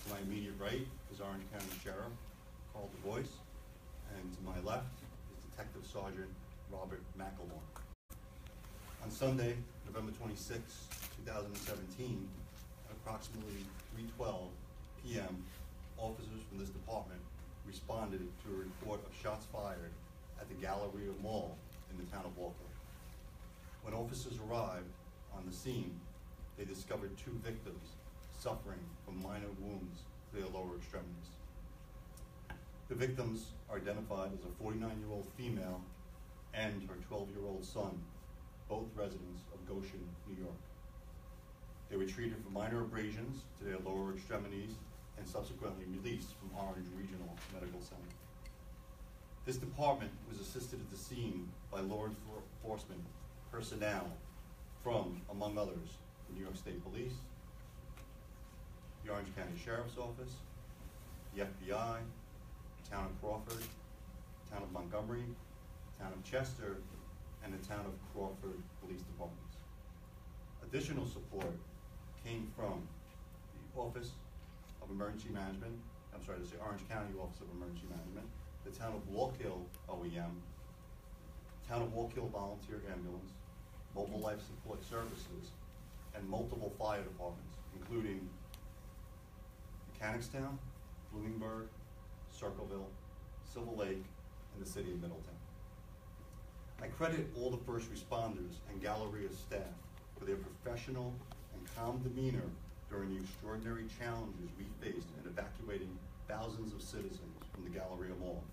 To my immediate right is Orange County Sheriff Carl DuBois, and to my left is Detective Sergeant Robert McElmore. On Sunday, November 26, 2017, at approximately 3:12 p.m., officers from this department responded to a report of shots fired at the Galleria Mall in the town of Wallkill. When officers arrived on the scene, they discovered two victims suffering from minor wounds to their lower extremities. The victims are identified as a 49-year-old female and her 12-year-old son, both residents of Goshen, New York. They were treated for minor abrasions to their lower extremities and subsequently released from Orange Regional Medical Center. This department was assisted at the scene by law enforcement personnel from, among others, the New York State Police, the Orange County Sheriff's Office, the FBI, Town of Crawford, Town of Montgomery, Town of Chester, and the Town of Crawford Police Departments. Additional support came from the Office of Emergency Management, Orange County Office of Emergency Management, the Town of Wallkill OEM, Town of Wallkill Volunteer Ambulance, Mobile Life Support Services, and multiple fire departments, including Mechanicstown, Bloomingburg, Circleville, Silver Lake, and the City of Middletown. I credit all the first responders and Galleria staff for their professional and calm demeanor during the extraordinary challenges we faced in evacuating thousands of citizens from the Galleria Mall.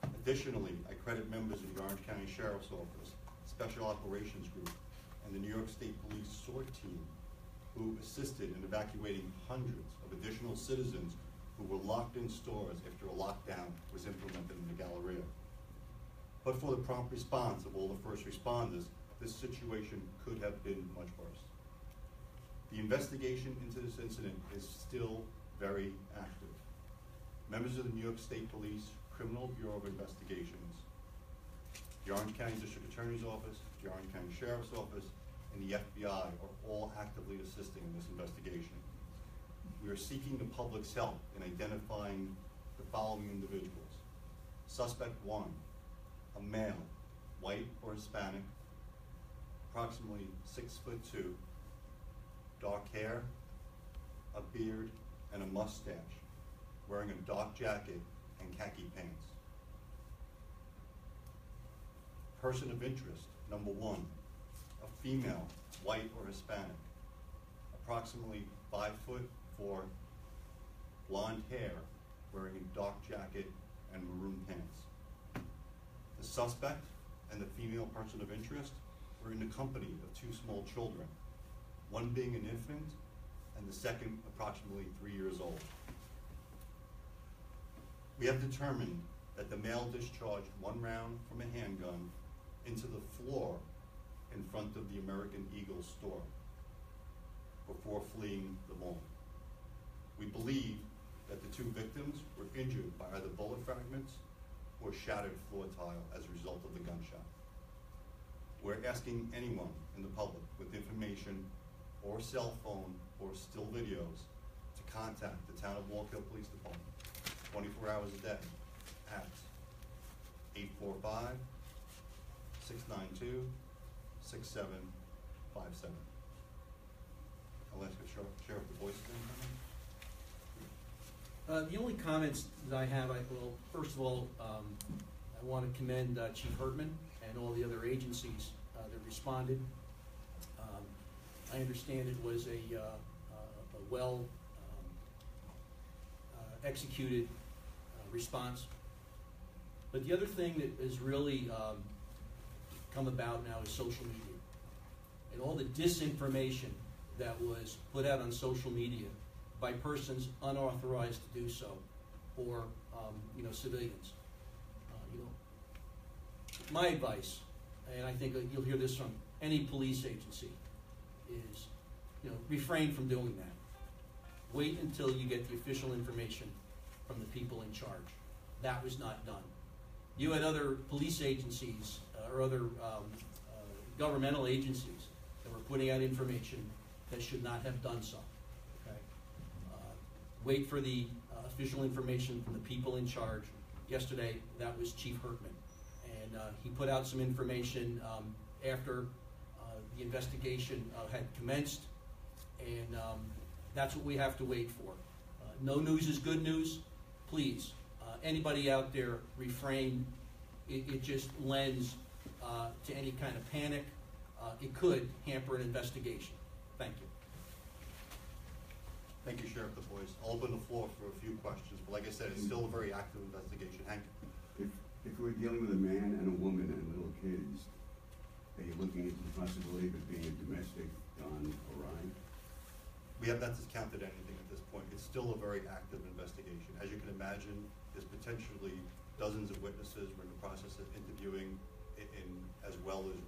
Additionally, I credit members of the Orange County Sheriff's Office, Special Operations Group, and the New York State Police SORT team, who assisted in evacuating hundreds of additional citizens who were locked in stores after a lockdown was implemented in the Galleria. But for the prompt response of all the first responders, this situation could have been much worse. The investigation into this incident is still very active. Members of the New York State Police Criminal Bureau of Investigations, the Orange County District Attorney's Office, the Orange County Sheriff's Office, and the FBI are all actively assisting in this investigation. We are seeking the public's help in identifying the following individuals. Suspect 1, a male, white or Hispanic, approximately 6'2", dark hair, a beard, and a mustache, wearing a dark jacket and khaki pants. Person of interest, number 1, a female, white or Hispanic, approximately 5'4", blonde hair, wearing a dark jacket and maroon pants. The suspect and the female person of interest were in the company of 2 small children, one being an infant and the second approximately 3 years old. We have determined that the male discharged 1 round from a handgun into the floor in front of the American Eagle store before fleeing the mall. We believe that the 2 victims were injured by either bullet fragments or shattered floor tile as a result of the gunshot. We're asking anyone in the public with information or cell phone or still videos to contact the Town of Wallkill Police Department 24 hours a day at 845-692-6757. I'll ask Sheriff DuBois again. The only comments that I have, first of all, I want to commend Chief Hertman and all the other agencies that responded. I understand it was a well executed response. But the other thing that has really come about now is social media. And all the disinformation that was put out on social media by persons unauthorized to do so, or civilians. My advice, and I think you'll hear this from any police agency, is refrain from doing that. Wait until you get the official information from the people in charge. That was not done. You had other police agencies or other governmental agencies that were putting out information that should not have done so. Okay? wait for the official information from the people in charge. Yesterday, that was Chief Hertman. And he put out some information after the investigation had commenced, and that's what we have to wait for. No news is good news. Please, anybody out there, refrain. It just lends to any kind of panic. It could hamper an investigation. Thank you. Thank you, Sheriff DuBois. I'll open the floor for a few questions, but like I said, it's still a very active investigation. Hank? If we're dealing with a man and a woman and little kids, are you looking at the possibility of it being a domestic gone awry? We have not discounted anything at this point. It's still a very active investigation. As you can imagine, there's potentially dozens of witnesses. We're in the process of interviewing as well as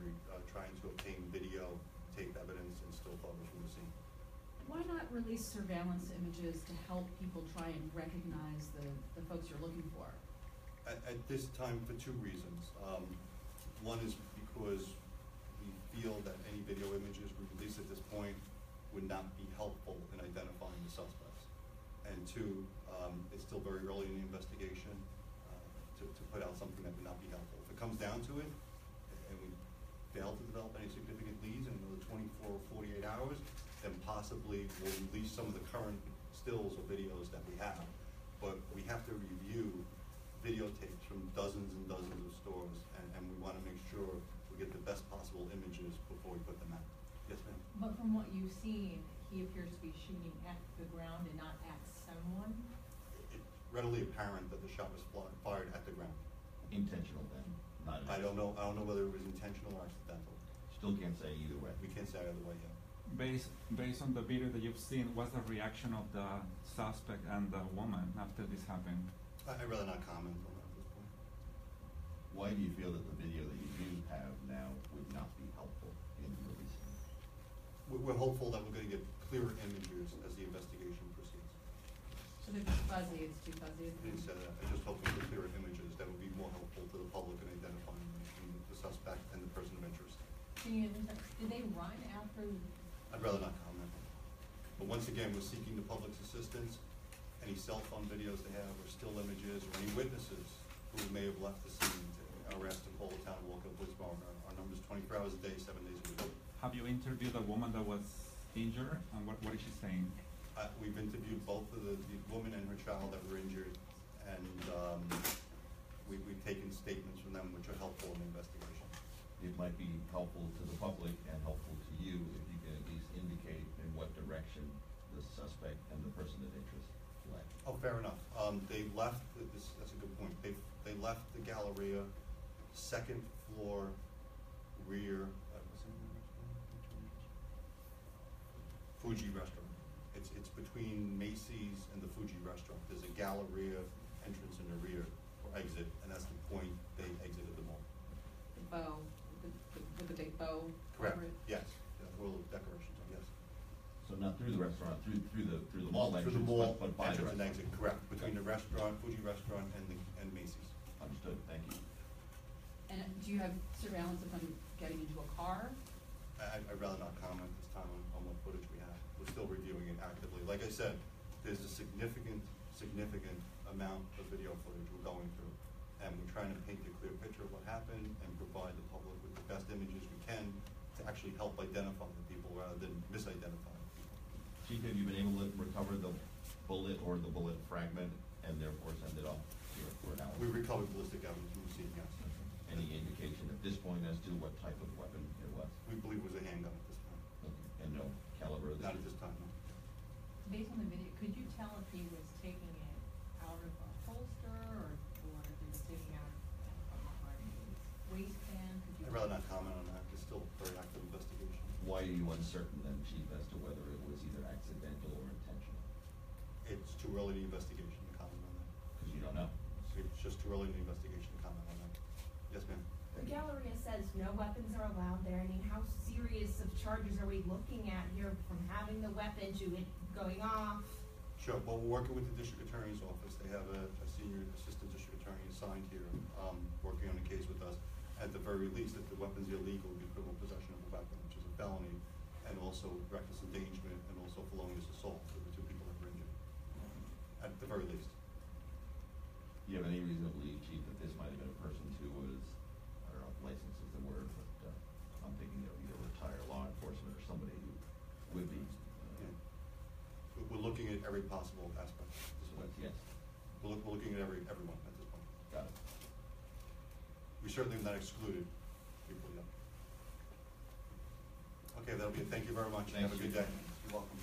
trying to obtain video, tape evidence, and still photos from the scene. Why not release surveillance images to help people try and recognize the folks you're looking for? At this time, for two reasons. One is because we feel that any video images we release at this point would not be helpful in identifying the suspects. And two, it's still very early in the investigation to put out something that would not be helpful. If it comes down to it, and we fail to develop any significant leads in another 24 or 48 hours, then possibly we'll release some of the current stills or videos that we have. But we have to review videotapes from dozens and dozens of stores, and we want to make sure we get the best possible images before we put them out. Yes, ma'am? But from what you've seen, he appears to be shooting at the ground and not at someone? It's readily apparent that the shot was fired at the ground. Intentional then, not I don't know whether it was intentional or accidental. Still can't say either way. We can't say either way yet. Based on the video that you've seen, what's the reaction of the suspect and the woman after this happened? I'd rather not comment on that at this point. Why do you feel that the video that you do have now would not be helpful in releasing? We're hopeful that we're going to get clearer images as the investigation proceeds. So if it's fuzzy, it's too fuzzy. I didn't say that. I'm just hoping for clearer images that would be more helpful to the public in identifying the suspect and the person of interest. Did they run after? I'd rather not comment. But once again, we're seeking the public's assistance. Any cell phone videos they have, or still images, or any witnesses who may have left the scene are asked to call the town of Wallkill Police Department. Our number is 24 hours a day, 7 days a week. Have you interviewed the woman that was injured, and what is she saying? We've interviewed both of the woman and her child that were injured, and we've taken statements from them which are helpful in the investigation. It might be helpful to the public and helpful to you if you can at least indicate in what direction the suspect and the person of interest left. Oh, fair enough. They left, that's a good point. They left the Galleria, second floor, rear, Fuji restaurant. It's between Macy's and the Fuji restaurant. There's a Galleria entrance in the rear or exit, and that's the point they exited the mall. The bow, with the big bow. Correct. over it. Yes. World of decorations. Yes. So not through the restaurant, through the mall entrance, Through the mall but by the entrance and restaurant. exit. Correct. Between the restaurant, Fuji restaurant, and Macy's. Understood. Thank you. And do you have surveillance of them getting into a car? I'd rather not comment this time on what footage we have. We're still reviewing it actively. Like I said, there's a significant amount of video footage we're going through, and we're trying to paint a clear picture of what happened and provide the public with the best images we can to actually help identify the people rather than misidentify the people. Chief, have you been able to recover the bullet or the bullet fragment and therefore send it off here for analysis? We recovered ballistic evidence from the scene, yes. Any indication at this point as to what type of weapon it was? We believe it was a handgun at this time. Okay. And no caliber of Not at this time, no. Based on the video, could you tell if he was taking it out of a holster or if he was taking it out from behind his waistband? I'd rather not comment on that. It's still a very active investigation. Why are you uncertain then, Chief, as to whether it was either accidental or intentional? It's too early in the investigation to comment on that. Because you don't know. It's just too early in the investigation to comment on that. Yes, ma'am. The Galleria says no weapons are allowed there. I mean, how serious of charges are we looking at here from having the weapon to it going off? Sure. Well, we're working with the district attorney's office. They have a senior assistant district attorney assigned here, working on the case with us. At the very least, if the weapon's illegal, the criminal possession of a weapon, which is a felony, and also reckless endangerment, and also felonious assault for the two people that were injured. very least. Do you have any reason to believe, Chief, that this might have been a person who was, I don't know if license is the word, but I'm thinking of either retired law enforcement or somebody who would be. We're looking at every possible aspect. So that's yes. We're looking at everyone at this point. Got it. We certainly have not excluded people yet. Okay, that'll be it. Thank you very much. Thanks, Have a good Chief. day. You're welcome.